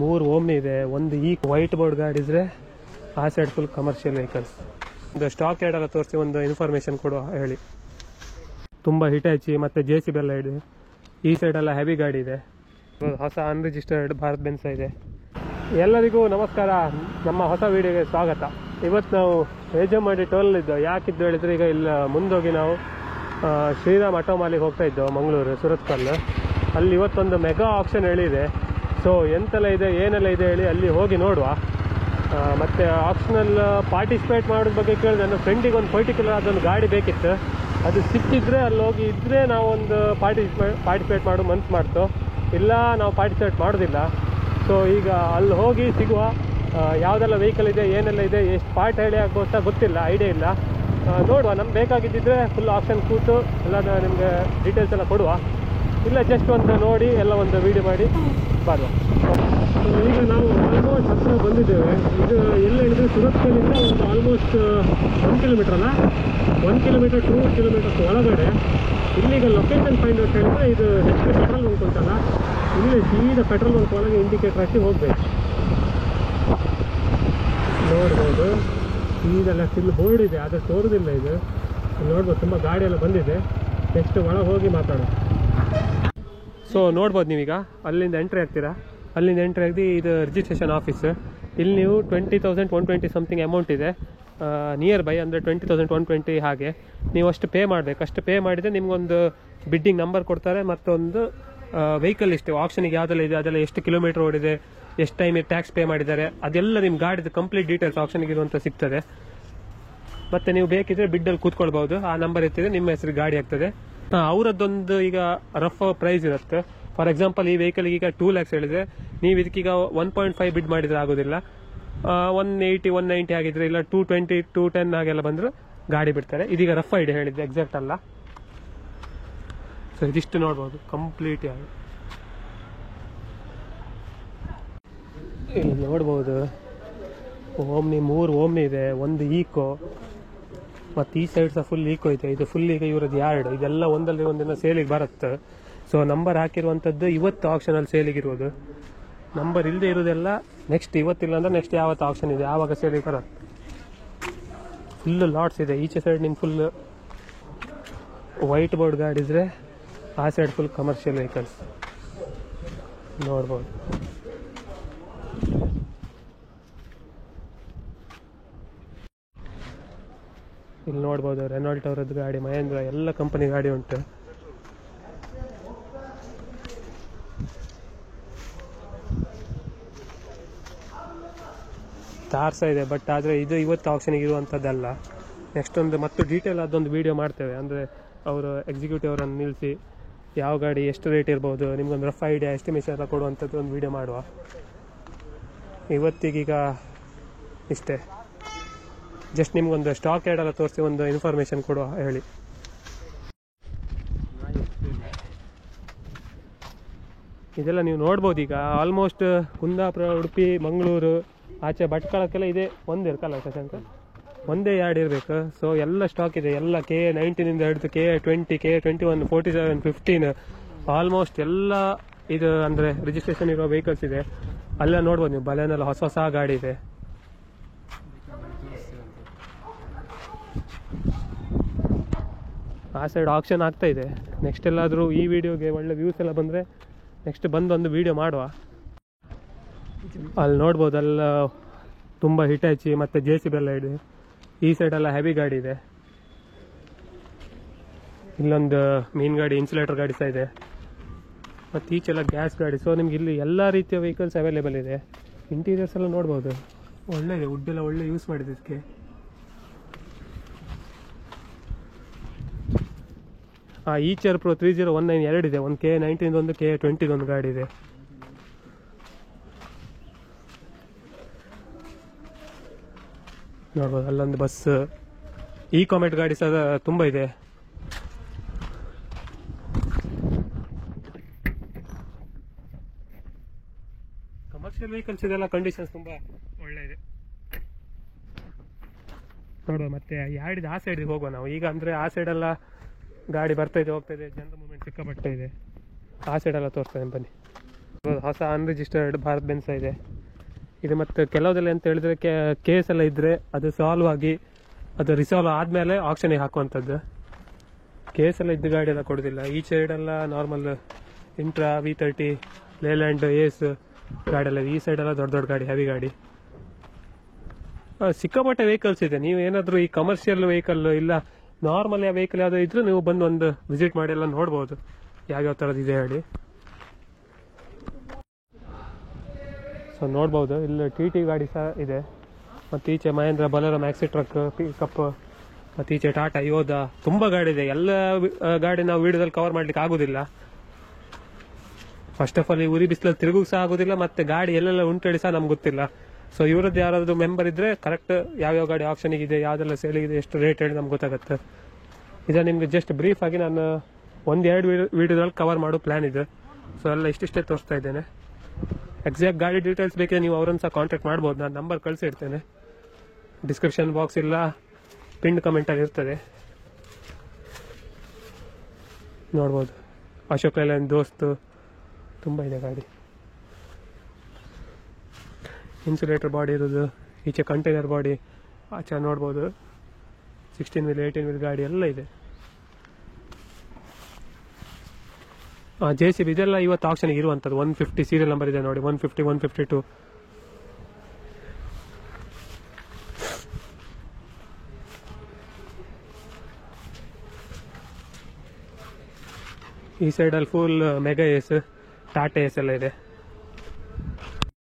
ಮೂರು ಓಮ್ನಿ ಇದೆ, ಒಂದು ಈ ವೈಟ್ ಬೋರ್ಡ್ ಗಾಡಿ ಇದ್ರೆ ಆ ಸೈಡ್ ಫುಲ್ ಕಮರ್ಷಿಯಲ್ ವೆಹಿಕಲ್ಸ್. ಒಂದು ಸ್ಟಾಕ್ ಯಾರ್ಡ್ ಎಲ್ಲ ತೋರಿಸಿ ಒಂದು ಇನ್ಫಾರ್ಮೇಶನ್ ಕೊಡುವ ಹೇಳಿ. ತುಂಬ ಹಿಟಾಚಿ ಮತ್ತೆ JCB ಎಲ್ಲ ಇದೆ. ಈ ಸೈಡ್ ಎಲ್ಲ ಹೆವಿ ಗಾಡಿ ಇದೆ. ಹೊಸ ಅನ್ರಿಜಿಸ್ಟರ್ಡ್ ಭಾರತ್ ಬೆನ್ಸ್ ಇದೆ. ಎಲ್ಲರಿಗೂ ನಮಸ್ಕಾರ, ನಮ್ಮ ಹೊಸ ವಿಡಿಯೋಗೆ ಸ್ವಾಗತ. ಇವತ್ತು ನಾವು ಹೇಜಮಾಡಿ ಟೋಲ್ ಇದ್ದೋ. ಯಾಕಿದ್ದು ಹೇಳಿದ್ರೆ, ಈಗ ಇಲ್ಲ ಮುಂದೋಗಿ ನಾವು ಶ್ರೀರಾಮ್ ಆಟೋಮಾಲಿಗೆ ಹೋಗ್ತಾ ಇದ್ದೋ, ಮಂಗಳೂರು ಸುರತ್ಕಲ್. ಅಲ್ಲಿ ಇವತ್ತೊಂದು ಮೆಗಾ ಆಕ್ಷನ್ ಹೇಳಿದೆ. ಸೊ ಎಂತೆಲ್ಲ ಇದೆ ಏನೆಲ್ಲ ಇದೆ ಹೇಳಿ ಅಲ್ಲಿ ಹೋಗಿ ನೋಡುವ. ಮತ್ತು ಆಕ್ಷನಲ್ಲಿ ಪಾರ್ಟಿಸಿಪೇಟ್ ಮಾಡೋದ್ರ ಬಗ್ಗೆ ಕೇಳಿದೆ. ನನ್ನ ಫ್ರೆಂಡಿಗೆ ಒಂದು ಪರ್ಟಿಕ್ಯುಲರ್ ಅದೊಂದು ಗಾಡಿ ಬೇಕಿತ್ತು. ಅದು ಸಿಕ್ಕಿದ್ರೆ ಅಲ್ಲಿ ಹೋಗಿ ಇದ್ದರೆ ನಾವೊಂದು ಪಾರ್ಟಿಸಿಪೇಟ್ ಮಾಡೋ ಮನ್ಸು ಮಾಡ್ತು, ಇಲ್ಲ ನಾವು ಪಾರ್ಟಿಸಿಪೇಟ್ ಮಾಡೋದಿಲ್ಲ. ಸೊ ಈಗ ಅಲ್ಲಿ ಹೋಗಿ ಸಿಗುವ. ಯಾವುದೆಲ್ಲ ವೆಹಿಕಲ್ ಇದೆ, ಏನೆಲ್ಲ ಇದೆ, ಎಷ್ಟು ಪಾರ್ಟ್ ಹೇಳಿ ಆಗೋತ್ತಾ ಗೊತ್ತಿಲ್ಲ, ಐಡಿಯಾ ಇಲ್ಲ. ನೋಡುವ. ನಮ್ಗೆ ಬೇಕಾಗಿದ್ದಿದ್ರೆ ಫುಲ್ ಆಪ್ಷನ್ ಕೂತು ಎಲ್ಲ ನಿಮಗೆ ಡೀಟೇಲ್ಸ್ ಎಲ್ಲ ಕೊಡುವ, ಇಲ್ಲ ಜಸ್ಟ್ ಒಂದು ನೋಡಿ ಎಲ್ಲ ಒಂದು ವೀಡಿಯೋ ಮಾಡಿ ಬರುವ. ಈಗ ನಾವು ಆಲ್ಮೋಸ್ಟ್ ಹತ್ತಿರ ಬಂದಿದ್ದೇವೆ. ಇದು ಎಲ್ಲ ಹೇಳಿದ್ರೆ ಸುರತ್ಕಲ್ಲಿಂದ ಒಂದು ಆಲ್ಮೋಸ್ಟ್ 1 ಕಿಲೋಮೀಟರ್ ಅಲ್ಲ, 1 ಕಿಲೋಮೀಟರ್ 2 ಕಿಲೋಮೀಟರ್ಸ್ ಒಳಗಡೆ. ಇಲ್ಲಿಗ ಲೊಕೇಶನ್ ಫೈಂಡ್ ಔಟ್ ಹೇಳಿದ್ರೆ ಇದು ನೆಕ್ಸ್ಟ್ ಪೆಟ್ರೋಲ್ ಬಂಕ್ ಉಂಟಲ್ಲ, ಇಲ್ಲಿ ಸೀದಾ ಪೆಟ್ರೋಲ್ ಬಂಕ್ ಒಳಗೆ ಇಂಡಿಕೇಟರ್ ಹಾಕಿ ಹೋಗ್ಬೇಕು. ನೋಡ್ಬೋದು ಸೀದೆಲ್ಲ ಫುಲ್ ಬೋರ್ಡ್ ಇದೆ, ಆದರೆ ತೋರುದಿಲ್ಲ ಇದು. ನೋಡ್ಬೋದು ತುಂಬ ಗಾಡಿ ಎಲ್ಲ ಬಂದಿದೆ. ನೆಕ್ಸ್ಟ್ ಒಳಗೆ ಹೋಗಿ ಮಾತಾಡೋಣ. ಸೊ ನೋಡ್ಬೋದು ನೀವೀಗ ಅಲ್ಲಿಂದ ಎಂಟ್ರಿ ಆಗ್ತೀರಾ. ಅಲ್ಲಿಂದ ಎಂಟ್ರಿ ಆಗಿ ಇದು ರಿಜಿಸ್ಟ್ರೇಷನ್ ಆಫೀಸ್. ಇಲ್ಲಿ ನೀವು 20,000 120 ಸಮಥಿಂಗ್ ಅಮೌಂಟ್ ಇದೆ ನಿಯರ್ ಬೈ, ಅಂದರೆ 20,000 120 ಹಾಗೆ ನೀವು ಅಷ್ಟು ಪೇ ಮಾಡಬೇಕು. ಅಷ್ಟು ಪೇ ಮಾಡಿದರೆ ನಿಮಗೊಂದು ಬಿಡ್ಡಿಂಗ್ ನಂಬರ್ ಕೊಡ್ತಾರೆ, ಮತ್ತೊಂದು ವೆಹಿಕಲ್ ಇಷ್ಟು ಆಪ್ಷನಿಗೆ ಯಾವುದೆಲ್ಲ ಇದೆ, ಅದೆಲ್ಲ ಎಷ್ಟು ಕಿಲೋಮೀಟರ್ ಓಡಿದೆ, ಎಷ್ಟು ಟೈಮ್ ಟ್ಯಾಕ್ಸ್ ಪೇ ಮಾಡಿದ್ದಾರೆ, ಅದೆಲ್ಲ ನಿಮ್ಮ ಗಾಡಿದು ಕಂಪ್ಲೀಟ್ ಡೀಟೇಲ್ಸ್ ಆಪ್ಷನ್ಗೆ ಇರುವಂಥ ಸಿಗ್ತದೆ. ಮತ್ತು ನೀವು ಬೇಕಿದ್ರೆ ಬಿಡ್ಡಲ್ಲಿ ಕೂತ್ಕೊಳ್ಬೋದು. ಆ ನಂಬರ್ ಇರ್ತಿದೆ, ನಿಮ್ಮ ಹೆಸರು ಗಾಡಿ ಆಗ್ತದೆ. ಅವರದ್ದೊಂದು ಈಗ ರಫ್ ಪ್ರೈಸ್ ಇರುತ್ತೆ. ಫಾರ್ ಎಕ್ಸಾಂಪಲ್ ಈ ವೆಹಿಕಲ್ಗೆ ಈಗ 2 lakhs ಹೇಳಿದ್ರೆ, ನೀವು ಇದಕ್ಕೀಗ 1.5 ಬಿಡ್ ಮಾಡಿದ್ರೆ ಆಗೋದಿಲ್ಲ. 180 190 ಆಗಿದ್ರೆ, ಇಲ್ಲ 220 210 ಹಾಗೆಲ್ಲ ಬಂದ್ರೆ ಗಾಡಿ ಬಿಡ್ತಾರೆ. ಇದೀಗ ರಫ್ ಐಡಿಯಾ ಹೇಳಿದ್ದೆ, ಎಕ್ಸಾಕ್ಟ್ ಅಲ್ಲ. ಸೊ ಇದಿಷ್ಟು ನೋಡ್ಬೋದು ಕಂಪ್ಲೀಟ್ ಆಗಿ. ಇಲ್ಲಿ ನೋಡ್ಬೋದು ಓಮ್ನಿ, 3 ಓಮ್ನಿ ಇದೆ, ಒಂದು ಈಕೋ, ಮತ್ತು ಈ ಸೈಡ್ ಸಹ ಫುಲ್ ಈಕೋ ಇದೆ. ಇದು ಫುಲ್ ಈಗ ಇವ್ರದ್ದು ಯಾರ್ಡ್. ಇದೆಲ್ಲ ಒಂದಲ್ಲಿ ಒಂದಿನ ಸೇಲಿಗೆ ಬರುತ್ತೆ. ಸೊ ನಂಬರ್ ಹಾಕಿರುವಂಥದ್ದು ಇವತ್ತು ಆಕ್ಷನಲ್ಲಿ ಸೇಲಿಗಿರೋದು. ನಂಬರ್ ಇಲ್ಲದೆ ಇರೋದೆಲ್ಲ ನೆಕ್ಸ್ಟ್, ಇವತ್ತಿಲ್ಲ ಅಂದರೆ ನೆಕ್ಸ್ಟ್ ಯಾವತ್ತು ಆಕ್ಷನ್ ಇದೆ ಆವಾಗ ಸೇಲಿಗೆ ಬರುತ್ತೆ. ಫುಲ್ಲು ಲಾಟ್ಸ್ ಇದೆ. ಈಚೆ ಸೈಡ್ ನಿಮ್ಗೆ ಫುಲ್ ವೈಟ್ ಬೋರ್ಡ್ ಗಾಡಿ ಇದ್ರೆ, ಆ ಸೈಡ್ ಫುಲ್ ಕಮರ್ಷಿಯಲ್ ವೆಹಿಕಲ್ಸ್ ನೋಡ್ಬೋದು. ಇಲ್ಲಿ ನೋಡ್ಬೋದು ರೆನಾಲ್ಟ್ ಅವರದ್ದು ಗಾಡಿ, ಮಹೇಂದ್ರ, ಎಲ್ಲ ಕಂಪನಿ ಗಾಡಿ ಉಂಟು. ತಾರ್ಸ ಇದೆ, ಬಟ್ ಆದರೆ ಇದು ಇವತ್ತು ಆಪ್ಷನಿಗೆ ಇರುವಂಥದ್ದಲ್ಲ. ನೆಕ್ಸ್ಟ್ ಒಂದು ಮತ್ತು ಡೀಟೇಲ್ ಅದೊಂದು ವೀಡಿಯೋ ಮಾಡ್ತೇವೆ. ಅಂದರೆ ಅವರು ಎಕ್ಸಿಕ್ಯೂಟಿವ್ ಅವರನ್ನು ನಿಲ್ಲಿಸಿ ಯಾವ ಗಾಡಿ ಎಷ್ಟು ರೇಟ್ ಇರ್ಬೋದು, ನಿಮ್ಗೊಂದು ರಫ್ ಐಡಿಯಾ ಎಸ್ಟಿಮೇಷನ್ ಎಲ್ಲ ಕೊಡುವಂಥದ್ದು ಒಂದು ವೀಡಿಯೋ ಮಾಡುವ. ಇವತ್ತಿಗೀಗ ಇಷ್ಟೇ. ಜಸ್ಟ್ ನಿಮ್ಗೊಂದು ಸ್ಟಾಕ್ ಯಾರ್ಡ್ ಎಲ್ಲ ತೋರಿಸಿ ಒಂದು ಇನ್ಫಾರ್ಮೇಶನ್ ಕೊಡುವ ಹೇಳಿ. ಇದೆಲ್ಲ ನೀವು ನೋಡ್ಬೋದು. ಈಗ ಆಲ್ಮೋಸ್ಟ್ ಕುಂದಾಪುರ, ಉಡುಪಿ, ಮಂಗಳೂರು, ಆಚೆ ಭಟ್ಕಳಕ್ಕೆಲ್ಲ ಇದೆ ಒಂದೇ ಇರ್ಕಲ್ಲ ಶಶಾಂಕ, ಒಂದೇ ಯಾರ್ಡ್ ಇರಬೇಕು. ಸೊ ಎಲ್ಲ ಸ್ಟಾಕ್ ಇದೆ. ಎಲ್ಲ KA19 ಹಿಡಿದು KA20 KA21 47 15 ಆಲ್ಮೋಸ್ಟ್ ಎಲ್ಲ ಇದು ಅಂದರೆ ರಿಜಿಸ್ಟ್ರೇಷನ್ ಇರೋ ವೆಹಿಕಲ್ಸ್ ಇದೆ. ಅಲ್ಲ ನೋಡ್ಬೋದು ನೀವು, ಬಲೆನೆಲ್ಲ ಹೊಸ ಹೊಸ ಗಾಡಿ ಇದೆ. ಆ ಸೈಡ್ ಆಕ್ಷನ್ ಆಗ್ತಾ ಇದೆ. ನೆಕ್ಸ್ಟ್ ಎಲ್ಲಾದರೂ ಈ ವಿಡಿಯೋಗೆ ಒಳ್ಳೆ ವ್ಯೂಸ್ ಎಲ್ಲ ಬಂದರೆ ನೆಕ್ಸ್ಟ್ ಬಂದೊಂದು ವಿಡಿಯೋ ಮಾಡುವ. ಅಲ್ಲಿ ನೋಡ್ಬೋದು ಎಲ್ಲ ತುಂಬ ಹಿಟಾಚಿ ಮತ್ತು JCB ಎಲ್ಲ ಇದೆ. ಈ ಸೈಡೆಲ್ಲ ಹೆವಿ ಗಾಡಿ ಇದೆ. ಇಲ್ಲೊಂದು ಮೀನ್ ಗಾಡಿ, ಇನ್ಸುಲೇಟರ್ ಗಾಡಿ ಸಹ ಇದೆ, ಮತ್ತು ಈಚೆಲ್ಲ ಗ್ಯಾಸ್ ಗಾಡಿ. ಸೊ ನಿಮ್ಗೆ ಇಲ್ಲಿ ಎಲ್ಲ ರೀತಿಯ ವೆಹಿಕಲ್ಸ್ ಅವೈಲೇಬಲ್ ಇದೆ. ಇಂಟೀರಿಯರ್ಸ್ ಎಲ್ಲ ನೋಡ್ಬೋದು, ಒಳ್ಳೆ ಇದೆ. ವುಡ್ ಎಲ್ಲ ಒಳ್ಳೆ ಯೂಸ್ ಮಾಡಿದೆ ಇದಕ್ಕೆ. ಈಚರ್ ಪ್ರೋ 3019 2 ಇದೆ. ಒಂದು KA19 ಒಂದು KA20 ಒಂದು ಗಾಡಿ ಇದೆ. ನೋಡ್ಬೋದು ಅಲ್ಲೊಂದು ಬಸ್, ಕಾಮೆಟ್ ಗಾಡಿ ಸಹ ತುಂಬ ಇದೆ. ಕಮರ್ಷಿಯಲ್ ವೆಹಿಕಲ್ಸ್ ಇದೆಲ್ಲ ಕಂಡೀಷನ್ಸ್ ತುಂಬ ಒಳ್ಳೆ ಇದೆ. ನೋಡುವ. ಮತ್ತೆ ಯಾರ್ಡಿದೆ ಆ ಸೈಡಿಗೆ ಹೋಗುವ ನಾವು ಈಗ. ಅಂದರೆ ಆ ಸೈಡೆಲ್ಲ ಗಾಡಿ ಬರ್ತಾ ಇದೆ ಹೋಗ್ತಾ ಇದೆ, ಜನರ ಮೂವ್ಮೆಂಟ್ ಸಿಕ್ಕಾಪಟ್ಟೆ ಇದೆ. ಆ ಸೈಡೆಲ್ಲ ತೋರಿಸ್ತೇನೆ ಬನ್ನಿ. ಹೊಸ ಅನ್ರಿಜಿಸ್ಟರ್ಡ್ ಭಾರತ್ ಬೆನ್ಸ್ ಇದೆ ಇದು. ಮತ್ತು ಕೆಲವುದೆಲ್ಲ ಅಂತ ಹೇಳಿದ್ರೆ ಕೇಸ್ ಎಲ್ಲ ಇದ್ದರೆ ಅದು ಸಾಲ್ವ್ ಆಗಿ ಅದು ರಿಸಾಲ್ವ್ ಆದಮೇಲೆ ಆಕ್ಷನಿಗೆ ಹಾಕುವಂಥದ್ದು. ಕೇಸ್ ಎಲ್ಲ ಇದ್ದ ಗಾಡಿ ಎಲ್ಲ ಕೊಡೋದಿಲ್ಲ. ಈ ಸೈಡೆಲ್ಲ ನಾರ್ಮಲ್ ಇಂಟ್ರಾ V30 ಲೇಲ್ಯಾಂಡ್ ಏಸ್ ಗಾಡಿ ಎಲ್ಲ, ಈ ಸೈಡೆಲ್ಲ ದೊಡ್ಡ ದೊಡ್ಡ ಗಾಡಿ, ಹೆವಿ ಗಾಡಿ, ಸಿಕ್ಕಾಪಟ್ಟೆ ವೆಹಿಕಲ್ಸ್ ಇದೆ. ನೀವು ಏನಾದರೂ ಈ ಕಮರ್ಷಿಯಲ್ ವೆಹಿಕಲ್ ಇಲ್ಲ ನಾರ್ಮಲ್ ವೆಹಿಕಲ್ ಯಾವುದೋ ಇದ್ರೂ ನೀವು ಬಂದು ಒಂದು ವಿಸಿಟ್ ಮಾಡಿ ಎಲ್ಲ ನೋಡ್ಬೋದು ಯಾವ್ಯಾವ ಥರದ್ದು ಇದೆ ಹೇಳಿ. ಸೊ ನೋಡ್ಬೋದು ಇಲ್ಲಿ TT ಗಾಡಿ ಸಹ ಇದೆ. ಮತ್ತು ಈಚೆ Mahindra Bolero maxi truck, pickup, ಮತ್ತು ಈಚೆ ಟಾಟಾ ಯೋಧ, ತುಂಬ ಗಾಡಿ ಇದೆ. ಎಲ್ಲ ಗಾಡಿ ನಾವು ವಿಡಿಯೋದಲ್ಲಿ ಕವರ್ ಮಾಡ್ಲಿಕ್ಕೆ ಆಗೋದಿಲ್ಲ. ಫಸ್ಟ್ ಆಫ್ ಆಲ್ ಈ ಉರಿ ಬಿಸಿಲಲ್ಲಿ ತಿರುಗೂ ಸಹ ಆಗೋದಿಲ್ಲ, ಮತ್ತು ಗಾಡಿ ಎಲ್ಲೆಲ್ಲ ಉಂಟೇಳಿ ಸಹ ನಮ್ಗೆ ಗೊತ್ತಿಲ್ಲ. ಸೊ ಇವರದ್ದು ಯಾರಾದರೂ ಮೆಂಬರ್ ಇದ್ದರೆ ಕರೆಕ್ಟ್ ಯಾವ್ಯಾವ ಗಾಡಿ ಆಪ್ಷನಿಗಿದೆ, ಯಾವುದೆಲ್ಲ ಸೇಲಿಗಿದೆ, ಎಷ್ಟು ರೇಟ್ ಹೇಳಿ ನಮ್ಗೆ ಗೊತ್ತಾಗುತ್ತೆ. ಇದು ನಿಮಗೆ ಜಸ್ಟ್ ಬ್ರೀಫ್ ಆಗಿ ನಾನು 1-2 ವಿಡಿಯೋದಲ್ಲಿ ಕವರ್ ಮಾಡೋ ಪ್ಲ್ಯಾನ್ ಇದೆ. ಸೊ ಎಲ್ಲ ಇಷ್ಟಿಷ್ಟೇ ತೋರಿಸ್ತಾ ಇದ್ದೇನೆ. ಎಕ್ಸಾಕ್ಟ್ ಗಾಡಿ ಡೀಟೇಲ್ಸ್ ಬೇಕಿದ್ರೆ ನೀವು ಅವರನ್ನು ಸಹ ಕಾಂಟ್ಯಾಕ್ಟ್ ಮಾಡ್ಬೋದು. ನಾನು ನಂಬರ್ ಕಳಿಸಿರ್ತೇನೆ, ಡಿಸ್ಕ್ರಿಪ್ಷನ್ ಬಾಕ್ಸ್ ಇಲ್ಲ ಪಿನ್ ಕಮೆಂಟಲ್ಲಿ ಇರ್ತದೆ, ನೋಡ್ಬೋದು. ಅಶೋಕ್ ಲೇಲ್ಯಾಂಡ್ ದೋಸ್ತು ತುಂಬ ಇದೆ ಗಾಡಿ. ಇನ್ಸುಲೇಟರ್ ಬಾಡಿ ಇರೋದು, ಈಚೆ ಕಂಟೈನರ್ ಬಾಡಿ, ಆಚೆ ನೋಡ್ಬೋದು 16 ವೀಲ್ 18 ವೀಲ್ ಗಾಡಿ ಎಲ್ಲ ಇದೆ. JCB ಇದೆಲ್ಲ ಇವತ್ತು ಆಕ್ಷನ್ಗೆ ಇರುವಂಥದ್ದು. 150 ಸೀರಿಯಲ್ ನಂಬರ್ ಇದೆ ನೋಡಿ, 150, 152. ಈ ಸೈಡಲ್ಲಿ ಫುಲ್ ಮೆಗಾ ಏಸ್, ಟಾಟಾ ಏಸ್ ಎಲ್ಲ ಇದೆ.